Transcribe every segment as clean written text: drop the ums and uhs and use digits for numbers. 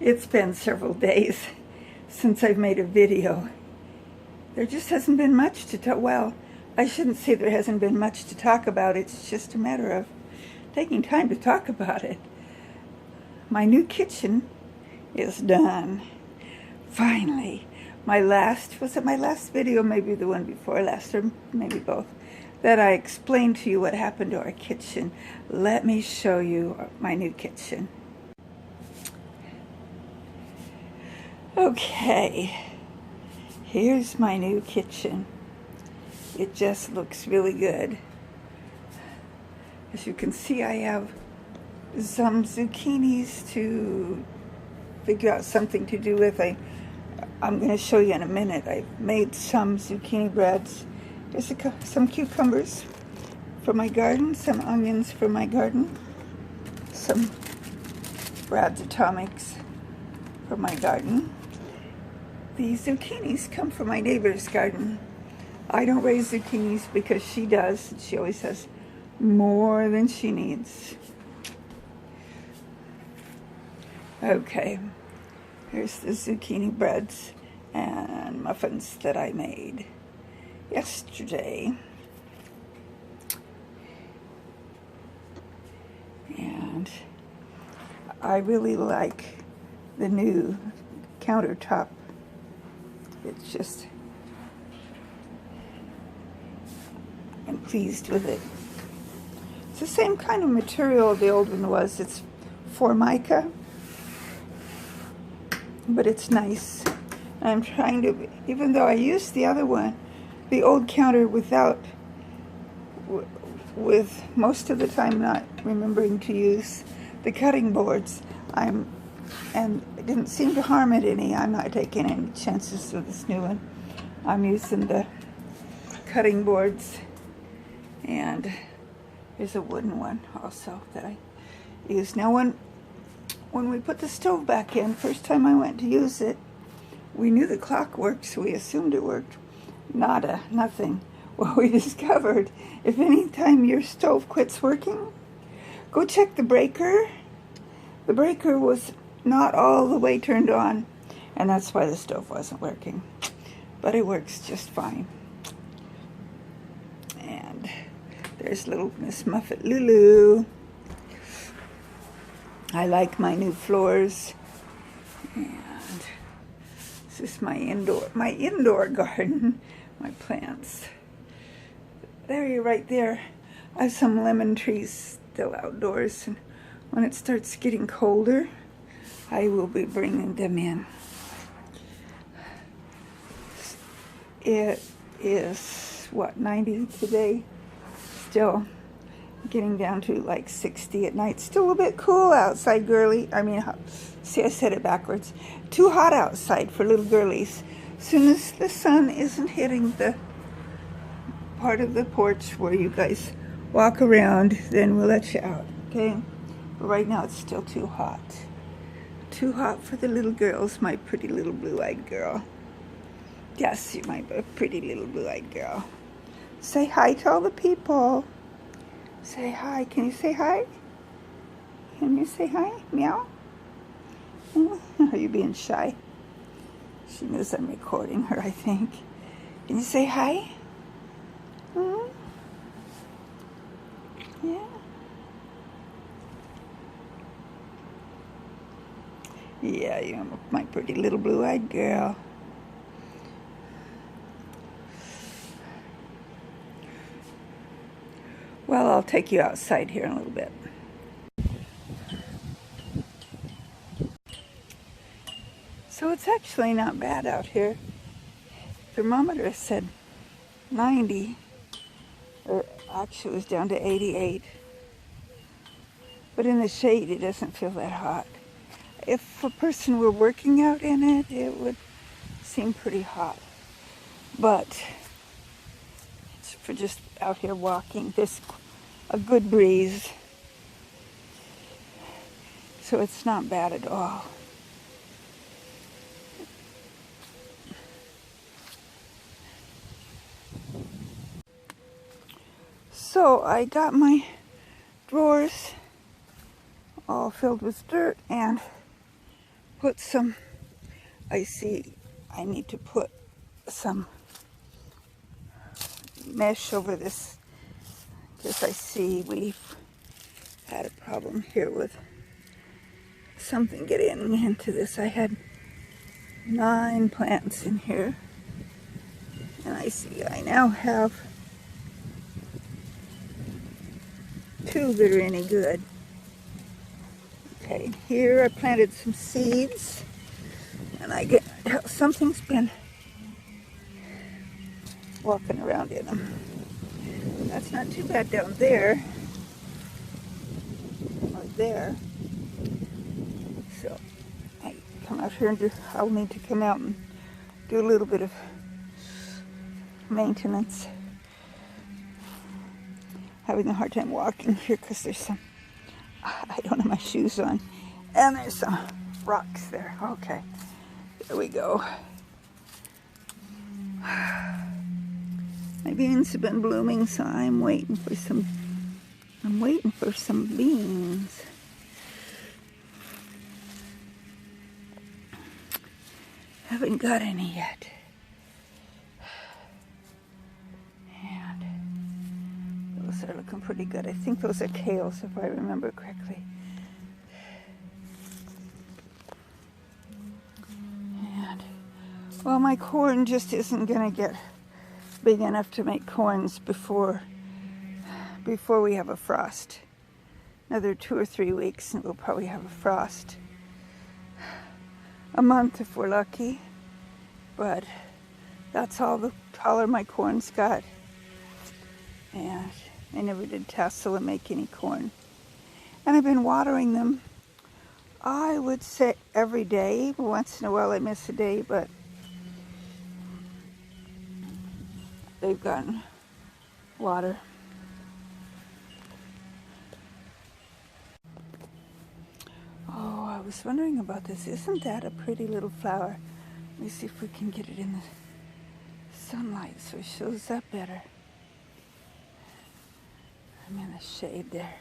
It's been several days since I've made a video. There just hasn't been much to talk. Well, I shouldn't say there hasn't been much to talk about. It's just a matter of taking time to talk about it. My new kitchen is done. Finally. Was it my last video, maybe the one before last, or maybe both, that I explained to you what happened to our kitchen. Let me show you my new kitchen. Okay, here's my new kitchen. It just looks really good. As you can see, I have some zucchinis to figure out something to do with. I'm going to show you in a minute. I've made some zucchini breads. There's some cucumbers for my garden, some onions for my garden, some Brad's Atomics for my garden. These zucchinis come from my neighbor's garden. I don't raise zucchinis because she does. She always has more than she needs. Okay, here's the zucchini breads and muffins that I made yesterday. And I really like the new countertop. It's just, I'm pleased with it. It's the same kind of material the old one was. It's Formica, but it's nice. I'm trying to, even though I used the other one, the old counter with most of the time not remembering to use the cutting boards, and it didn't seem to harm it any. I'm not taking any chances with this new one. I'm using the cutting boards, and there's a wooden one also that I use. Now when we put the stove back in, first time I went to use it, we knew the clock worked, so we assumed it worked. Nada, nothing. Well, we discovered if any time your stove quits working, go check the breaker. The breaker was not all the way turned on, and that's why the stove wasn't working. But it works just fine. And there's little Miss Muffet Lulu. I like my new floors. And this is my indoor garden, my plants. There, you're right there. I have some lemon trees still outdoors, and when it starts getting colder, I will be bringing them in. It is, 90 today? Still getting down to like 60 at night. Still a bit cool outside, girly. See, I said it backwards. Too hot outside for little girlies. As soon as the sun isn't hitting the part of the porch where you guys walk around, then we'll let you out, okay? But right now it's still too hot. Too hot for the little girls, my pretty little blue-eyed girl. Yes, you're my pretty little blue-eyed girl. Say hi to all the people. Say hi. Can you say hi? Can you say hi? Meow? Are you being shy? She knows I'm recording her, I think. Can you say hi? Yeah. Yeah, you're my pretty little blue-eyed girl. Well, I'll take you outside here in a little bit. So it's actually not bad out here. Thermometer said 90, or actually it was down to 88. But in the shade, it doesn't feel that hot. If a person were working out in it, it would seem pretty hot. But it's for just out here walking. There's a good breeze. So it's not bad at all. So I got my drawers all filled with dirt, and put some, I see I need to put some mesh over this, because I see we've had a problem here with something getting into this. I had 9 plants in here, and I see I now have 2 that are any good. Okay, here I planted some seeds, and I get something's been walking around in them. That's not too bad down there or there. So I come out here and I'll need to come out and do a little bit of maintenance. Having a hard time walking here because there's some, I don't have my shoes on, and there's some rocks there. Okay, there we go. My beans have been blooming, so I'm waiting for some beans. Haven't got any yet. And those are looking pretty good. I think those are kales, if I remember correctly. And, well, my corn just isn't going to get big enough to make corns before we have a frost. Another 2 or 3 weeks and we'll probably have a frost. A month if we're lucky, but that's all the taller my corn's got. And I never did tassel and make any corn. And I've been watering them, I would say every day. Once in a while I miss a day, but they've gotten water. Oh, I was wondering about this. Isn't that a pretty little flower? Let me see if we can get it in the sunlight so it shows up better. I'm in the shade there.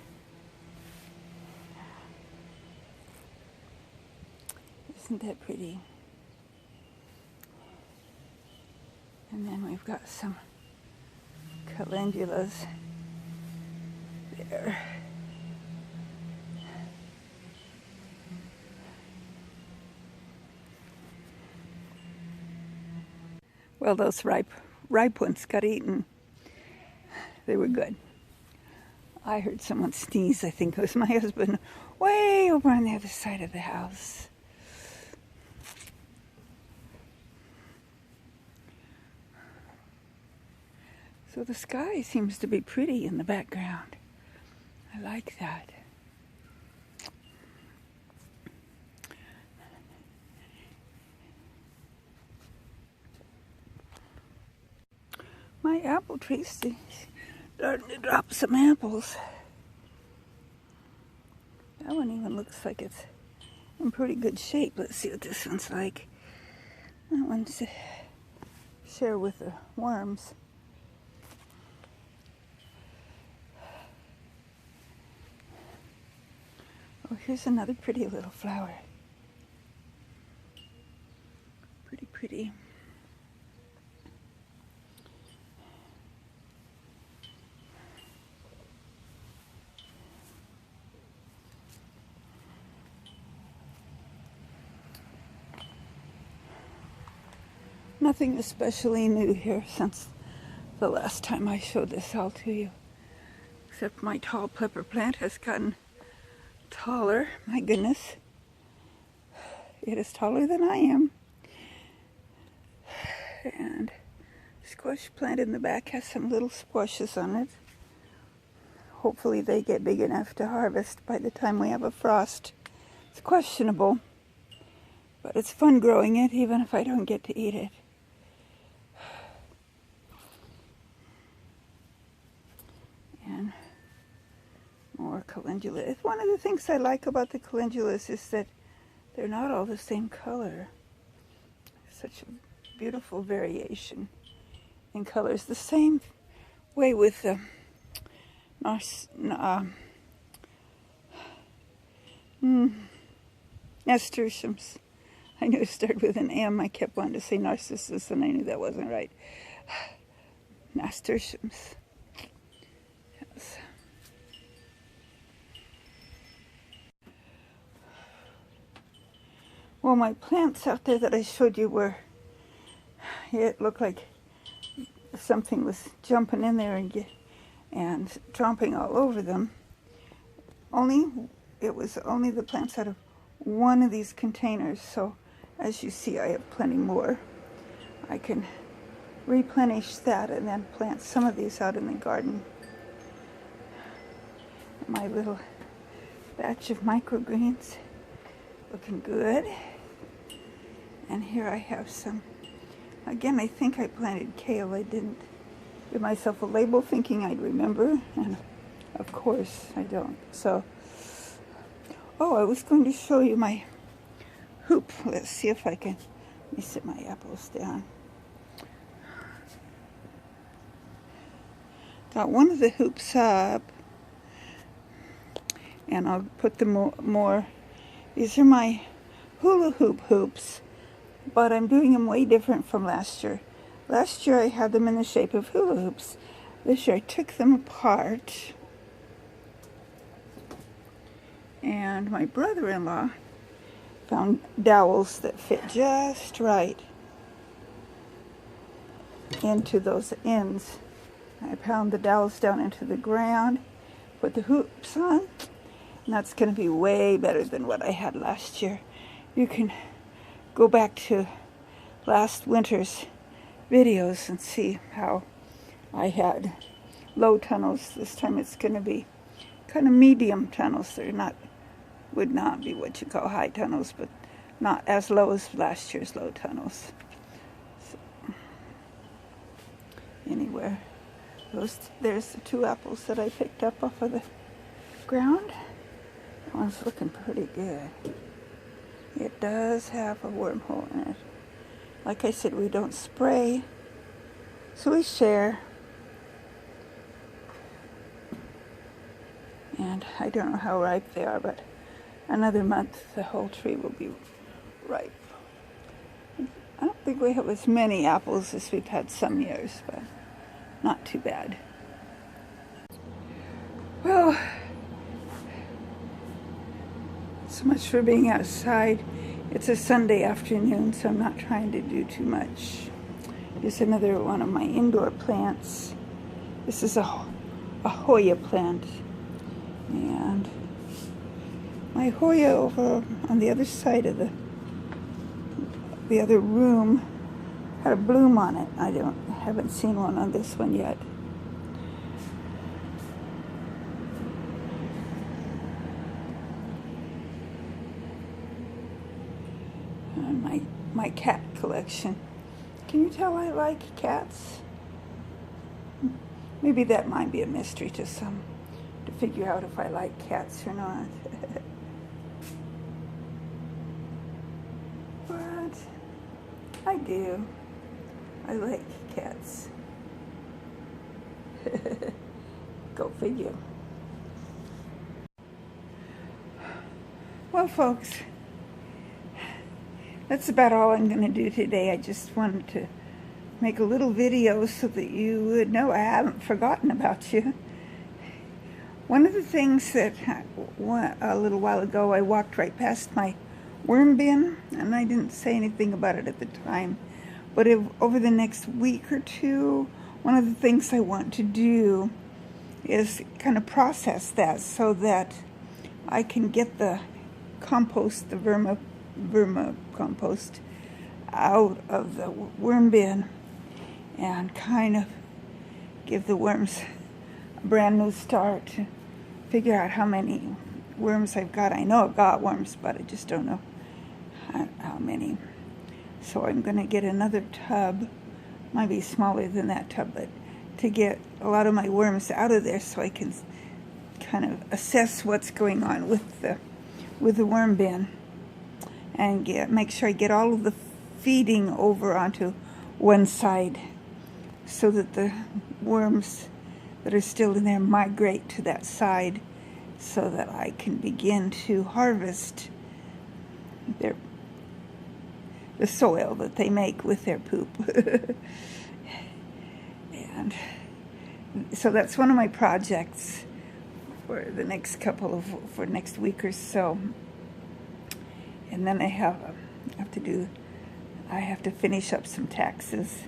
Isn't that pretty? And then we've got some calendulas there. Well, those ripe ones got eaten. They were good. I heard someone sneeze. I think it was my husband way over on the other side of the house. So the sky seems to be pretty in the background. I like that. My apple tree's starting to drop some apples. That one even looks like it's in pretty good shape. Let's see what this one's like. That one's share with the worms. Oh, here's another pretty little flower. Pretty pretty. Nothing especially new here since the last time I showed this all to you. Except my tall pepper plant has gotten taller. My goodness. It is taller than I am. And squash plant in the back has some little squashes on it. Hopefully they get big enough to harvest by the time we have a frost. It's questionable, but it's fun growing it even if I don't get to eat it. And more calendula. One of the things I like about the calendulas is that they're not all the same color. Such a beautiful variation in colors. The same way with the nasturtiums. I knew it started with an M. I kept wanting to say Narcissus, and I knew that wasn't right. Nasturtiums. Yes. Well, my plants out there that I showed you were, it looked like something was jumping in there and tromping all over them. It was only the plants out of one of these containers, so as you see, I have plenty more. I can replenish that and then plant some of these out in the garden. My little batch of microgreens looking good. And here I have some, again, I think I planted kale. I didn't give myself a label thinking I'd remember, and of course I don't. So, oh, I was going to show you my hoop. Let's see if I can, let me sit my apples down. Got one of the hoops up, and I'll put the more. These are my hula hoop hoops, but I'm doing them way different from last year. Last year I had them in the shape of hula hoops. This year I took them apart, and my brother-in-law found dowels that fit just right into those ends. I pound the dowels down into the ground, put the hoops on, and that's going to be way better than what I had last year. You can go back to last winter's videos and see how I had low tunnels. This time it's going to be kind of medium tunnels. They're would not be what you call high tunnels, but not as low as last year's low tunnels. So, anywhere. There's the two apples that I picked up off of the ground. That one's looking pretty good. It does have a wormhole in it. Like I said, we don't spray, so we share. And I don't know how ripe they are, but another month the whole tree will be ripe. I don't think we have as many apples as we've had some years, but not too bad. Well, so much for being outside. It's a Sunday afternoon, so I'm not trying to do too much. Here's another one of my indoor plants. This is a Hoya plant. And my Hoya over on the other side of the other room had a bloom on it. I haven't seen one on this one yet. And my cat collection. Can you tell I like cats? Maybe that might be a mystery to some, to figure out if I like cats or not. But I do. I like cats. Go figure. Well, folks, that's about all I'm going to do today. I just wanted to make a little video so that you would know I haven't forgotten about you. One of the things that a little while ago I walked right past my worm bin, and I didn't say anything about it at the time, but over the next week or two, one of the things I want to do is kind of process that so that I can get the compost, the vermicompost, out of the worm bin and kind of give the worms a brand new start, to figure out how many worms I've got. I know I've got worms, but I just don't know how many. So I'm going to get another tub, might be smaller than that tub, but to get a lot of my worms out of there so I can kind of assess what's going on with the worm bin, and make sure I get all of the feeding over onto one side so that the worms that are still in there migrate to that side so that I can begin to harvest the soil that they make with their poop. And so that's one of my projects for the next for next week or so. And then I have to finish up some taxes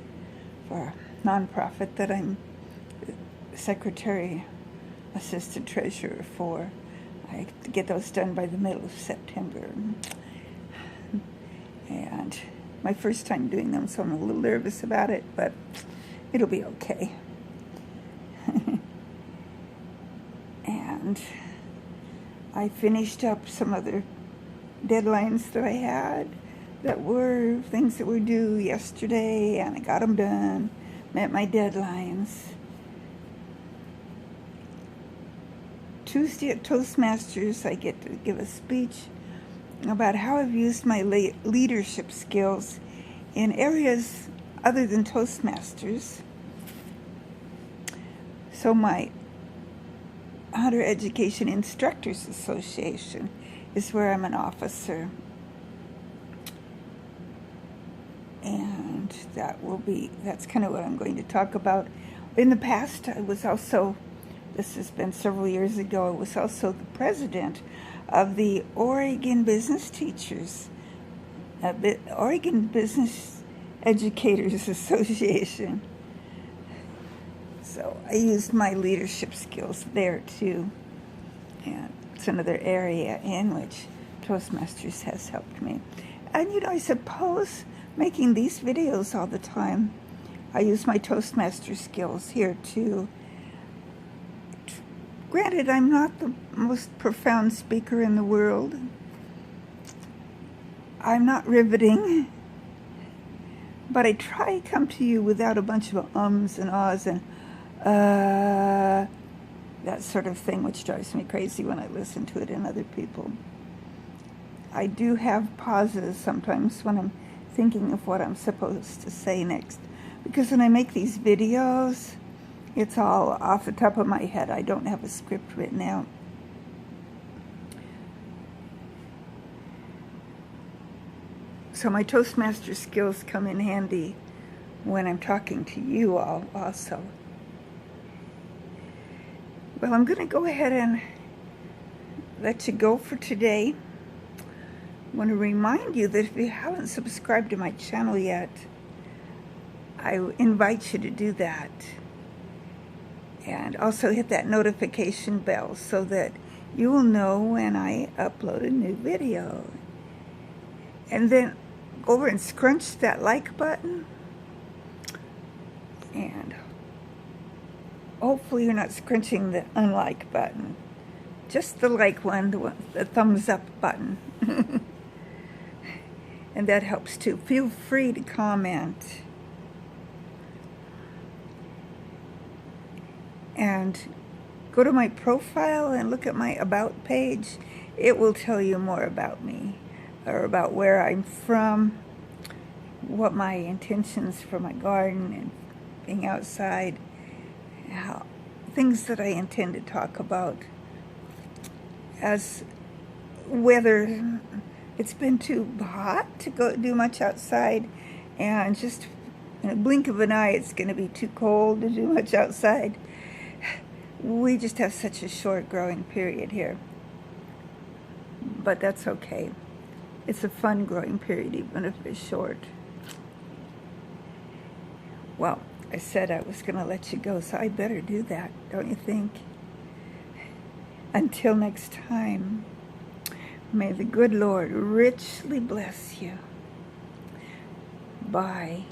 for a nonprofit that I'm secretary, assistant treasurer for. I have to get those done by the middle of September. And my first time doing them, so I'm a little nervous about it, but it'll be okay. And I finished up some other deadlines that I had that were things that were due yesterday, and I got them done, met my deadlines. Tuesday at Toastmasters, I get to give a speech about how I've used my leadership skills in areas other than Toastmasters. So my Hunter Education Instructors Association is where I'm an officer. And that's kind of what I'm going to talk about. In the past, I was also, this has been several years ago, I was also the president of the Oregon Business Teachers, Oregon Business Educators Association. So I used my leadership skills there too. And it's another area in which Toastmasters has helped me. And I suppose making these videos all the time, I use my Toastmaster skills here too. Granted, I'm not the most profound speaker in the world. I'm not riveting. But I try to come to you without a bunch of ums and ahs and that sort of thing, which drives me crazy when I listen to it in other people. I do have pauses sometimes when I'm thinking of what I'm supposed to say next. Because when I make these videos, it's all off the top of my head. I don't have a script written out. So my Toastmaster skills come in handy when I'm talking to you all also. Well, I'm going to go ahead and let you go for today. I want to remind you that if you haven't subscribed to my channel yet, I invite you to do that. And also hit that notification bell so that you will know when I upload a new video. And then go over and scrunch that like button. And hopefully you're not scrunching the unlike button. Just the like one, the thumbs up button. And that helps too. Feel free to comment. And go to my profile and look at my About page. It will tell you more about me, or about where I'm from, what my intentions for my garden and being outside, things that I intend to talk about. As whether it's been too hot to go do much outside, and just in a blink of an eye it's going to be too cold to do much outside. We just have such a short growing period here. But that's okay. It's a fun growing period, even if it's short. Well, I said I was going to let you go, so I better do that, don't you think? Until next time, may the good Lord richly bless you. Bye.